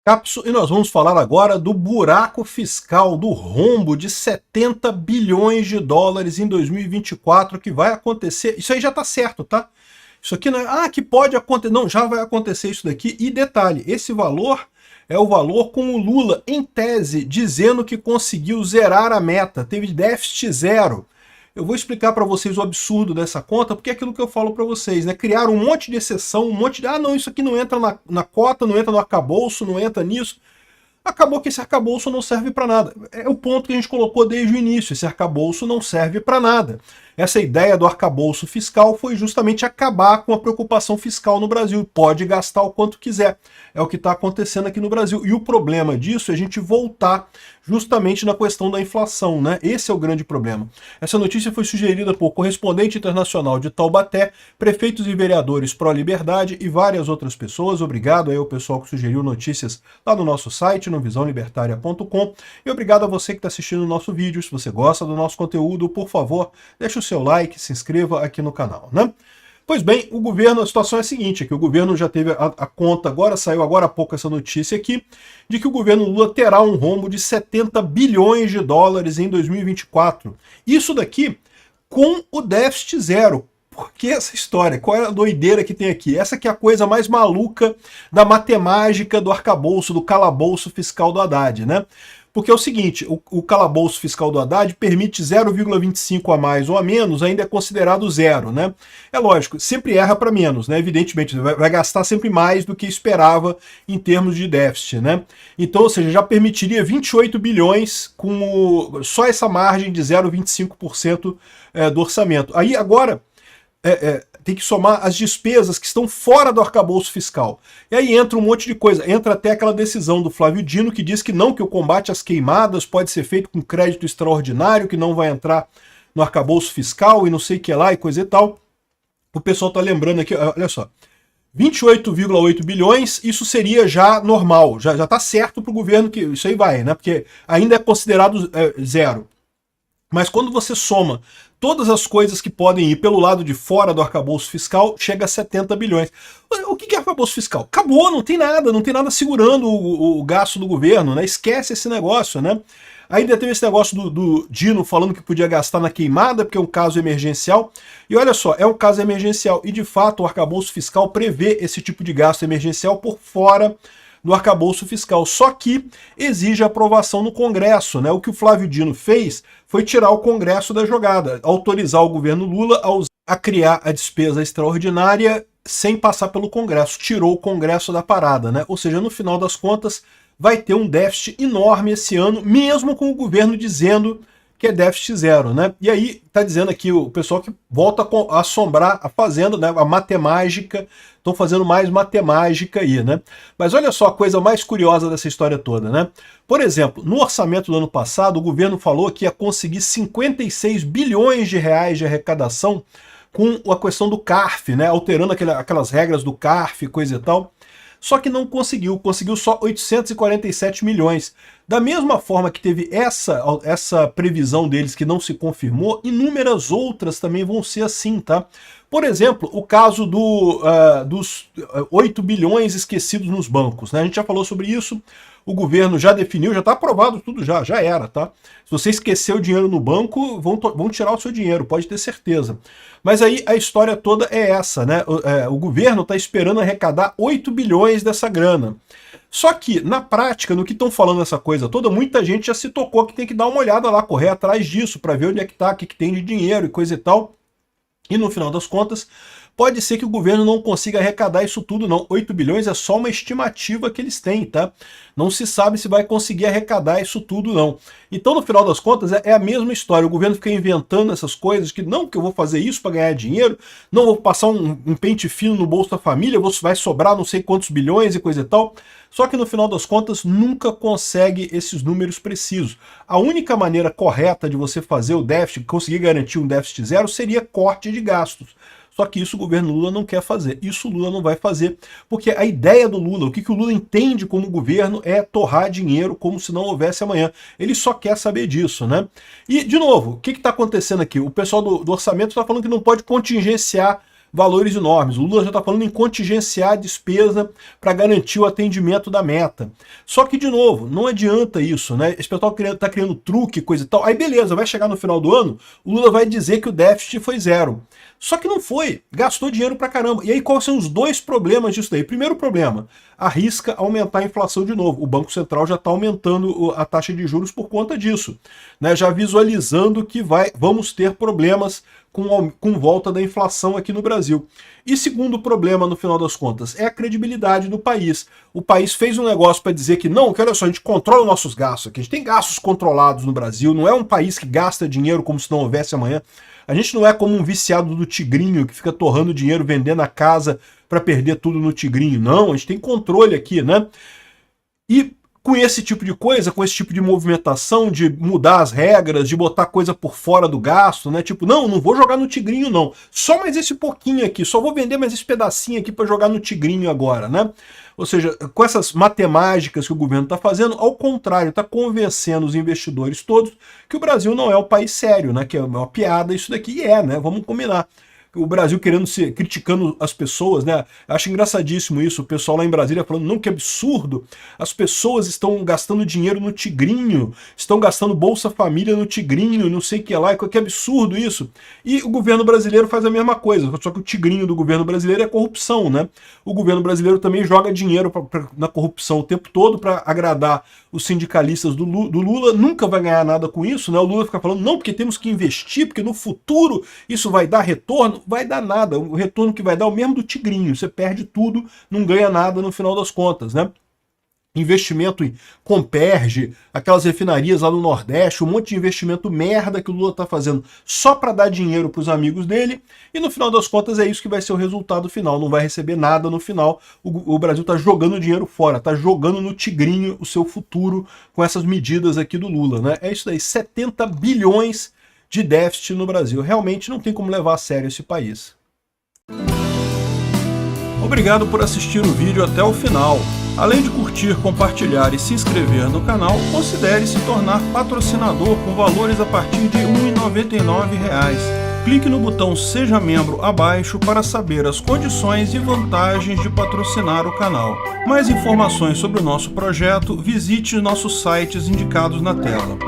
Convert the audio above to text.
Capsu, e nós vamos falar agora do buraco fiscal, do rombo de 70 bilhões de dólares em 2024 que vai acontecer. Isso aí já está certo, tá? Isso aqui não é, que pode acontecer. Não, já vai acontecer isso daqui. E detalhe, esse valor é o valor com o Lula, em tese, dizendo que conseguiu zerar a meta, teve déficit zero. Eu vou explicar para vocês o absurdo dessa conta, porque é aquilo que eu falo para vocês, né? Criaram um monte de exceção, um monte de... não, isso aqui não entra na cota, não entra no arcabouço, não entra nisso. Acabou que esse arcabouço não serve para nada. É o ponto que a gente colocou desde o início, esse arcabouço não serve para nada. Essa ideia do arcabouço fiscal foi justamente acabar com a preocupação fiscal no Brasil. Pode gastar o quanto quiser. É o que está acontecendo aqui no Brasil. E o problema disso é a gente voltar justamente na questão da inflação, né? Esse é o grande problema. Essa notícia foi sugerida por correspondente internacional de Taubaté, prefeitos e vereadores pró-liberdade e várias outras pessoas. Obrigado aí ao pessoal que sugeriu notícias lá no nosso site, no visãolibertaria.com. E obrigado a você que está assistindo o nosso vídeo. Se você gosta do nosso conteúdo, por favor, deixe o seu like, se inscreva aqui no canal, né? Pois bem, o governo, a situação é a seguinte, que o governo já teve a conta agora, saiu agora há pouco essa notícia aqui, de que o governo Lula terá um rombo de 70 bilhões de dólares em 2024. Isso daqui com o déficit zero. Por que essa história? Qual é a doideira que tem aqui? Essa que é a coisa mais maluca da matemática do arcabouço, do calabouço fiscal do Haddad, né? Porque é o seguinte, o calabouço fiscal do Haddad permite 0,25 a mais ou a menos, ainda é considerado zero, né? É lógico, sempre erra para menos, né? Evidentemente, vai gastar sempre mais do que esperava em termos de déficit, né? Então, ou seja, já permitiria 28 bilhões com só essa margem de 0,25% do orçamento. Aí, agora... tem que somar as despesas que estão fora do arcabouço fiscal. E aí entra um monte de coisa. Entra até aquela decisão do Flávio Dino que diz que não, que o combate às queimadas pode ser feito com crédito extraordinário, que não vai entrar no arcabouço fiscal e não sei o que lá e coisa e tal. O pessoal está lembrando aqui, olha só, 28,8 bilhões, isso seria já normal, já está certo para o governo que isso aí vai, né? Porque ainda é considerado zero. Mas quando você soma todas as coisas que podem ir pelo lado de fora do arcabouço fiscal, chega a 70 bilhões. O que é arcabouço fiscal? Acabou, não tem nada segurando o gasto do governo, né? Esquece esse negócio, né? Ainda teve esse negócio do Dino falando que podia gastar na queimada, porque é um caso emergencial. E olha só, é um caso emergencial. E de fato o arcabouço fiscal prevê esse tipo de gasto emergencial por fora do arcabouço fiscal, só que exige aprovação no Congresso, né? O que o Flávio Dino fez foi tirar o Congresso da jogada, autorizar o governo Lula a criar a despesa extraordinária sem passar pelo Congresso, tirou o Congresso da parada, né? Ou seja, no final das contas, vai ter um déficit enorme esse ano, mesmo com o governo dizendo que é déficit zero, né? E aí tá dizendo aqui o pessoal que volta a assombrar a fazenda, né? A matemática, estão fazendo mais matemática aí, né? Mas olha só a coisa mais curiosa dessa história toda, né? Por exemplo, no orçamento do ano passado, o governo falou que ia conseguir 56 bilhões de reais de arrecadação com a questão do CARF, né? Alterando aquelas regras do CARF, coisa e tal. Só que não conseguiu só 847 milhões. Da mesma forma que teve essa previsão deles que não se confirmou, inúmeras outras também vão ser assim, tá? Por exemplo, o caso dos 8 bilhões esquecidos nos bancos, né? A gente já falou sobre isso, o governo já definiu, já está aprovado tudo, já era, tá? Se você esqueceu o dinheiro no banco, vão tirar o seu dinheiro, pode ter certeza. Mas aí a história toda é essa, né? O governo está esperando arrecadar 8 bilhões dessa grana. Só que, na prática, no que estão falando essa coisa toda, muita gente já se tocou que tem que dar uma olhada lá, correr atrás disso, para ver onde é que tá, o que tem de dinheiro e coisa e tal. E no final das contas, pode ser que o governo não consiga arrecadar isso tudo não. 8 bilhões é só uma estimativa que eles têm, tá? Não se sabe se vai conseguir arrecadar isso tudo não. Então, no final das contas, é a mesma história. O governo fica inventando essas coisas, que não, que eu vou fazer isso para ganhar dinheiro, não vou passar um pente fino no bolso da família, vai sobrar não sei quantos bilhões e coisa e tal. Só que no final das contas nunca consegue esses números precisos. A única maneira correta de você fazer o déficit, conseguir garantir um déficit zero, seria corte de gastos. Só que isso o governo Lula não quer fazer. Isso o Lula não vai fazer, porque a ideia do Lula, o que o Lula entende como governo é torrar dinheiro como se não houvesse amanhã. Ele só quer saber disso, né? E, de novo, o que está acontecendo aqui? O pessoal do orçamento está falando que não pode contingenciar valores enormes. O Lula já está falando em contingenciar a despesa para garantir o atendimento da meta. Só que, de novo, não adianta isso, né? Esse pessoal está criando truque, coisa e tal. Aí beleza, vai chegar no final do ano, o Lula vai dizer que o déficit foi 0. Só que não foi, gastou dinheiro pra caramba. E aí quais são os dois problemas disso daí? Primeiro problema, arrisca aumentar a inflação de novo. O Banco Central já está aumentando a taxa de juros por conta disso, né? Já visualizando que vamos ter problemas com volta da inflação aqui no Brasil. E segundo problema, no final das contas, é a credibilidade do país. O país fez um negócio para dizer que não, que olha só, a gente controla os nossos gastos aqui, a gente tem gastos controlados no Brasil, não é um país que gasta dinheiro como se não houvesse amanhã. A gente não é como um viciado do tigrinho que fica torrando dinheiro, vendendo a casa para perder tudo no tigrinho. Não, a gente tem controle aqui, né? E com esse tipo de coisa, com esse tipo de movimentação, de mudar as regras, de botar coisa por fora do gasto, né? Tipo, não vou jogar no tigrinho não. Só mais esse pouquinho aqui, só vou vender mais esse pedacinho aqui para jogar no tigrinho agora, né? Ou seja, com essas matemáticas que o governo está fazendo, ao contrário, está convencendo os investidores todos que o Brasil não é um país sério, né? Que é uma piada isso daqui, e é, né? Vamos combinar. O Brasil criticando as pessoas, né? Acho engraçadíssimo isso, o pessoal lá em Brasília falando, não, que absurdo, as pessoas estão gastando dinheiro no tigrinho, estão gastando Bolsa Família no tigrinho, não sei o que lá, que absurdo isso. E o governo brasileiro faz a mesma coisa, só que o tigrinho do governo brasileiro é corrupção, né? O governo brasileiro também joga dinheiro na corrupção o tempo todo para agradar os sindicalistas do Lula, nunca vai ganhar nada com isso, né? O Lula fica falando, não, porque temos que investir, porque no futuro isso vai dar retorno. Vai dar nada, o retorno que vai dar é o mesmo do tigrinho, você perde tudo, não ganha nada no final das contas, né? Investimento em Comperge, aquelas refinarias lá no Nordeste, um monte de investimento merda que o Lula tá fazendo só para dar dinheiro para os amigos dele, e no final das contas é isso que vai ser o resultado final, não vai receber nada no final, o Brasil tá jogando dinheiro fora, tá jogando no tigrinho o seu futuro com essas medidas aqui do Lula, né? É isso daí, 70 bilhões de déficit no Brasil. Realmente não tem como levar a sério esse país. Obrigado por assistir o vídeo até o final. Além de curtir, compartilhar e se inscrever no canal, considere se tornar patrocinador com valores a partir de R$ 1,99. Clique no botão Seja Membro abaixo para saber as condições e vantagens de patrocinar o canal. Mais informações sobre o nosso projeto, visite nossos sites indicados na tela.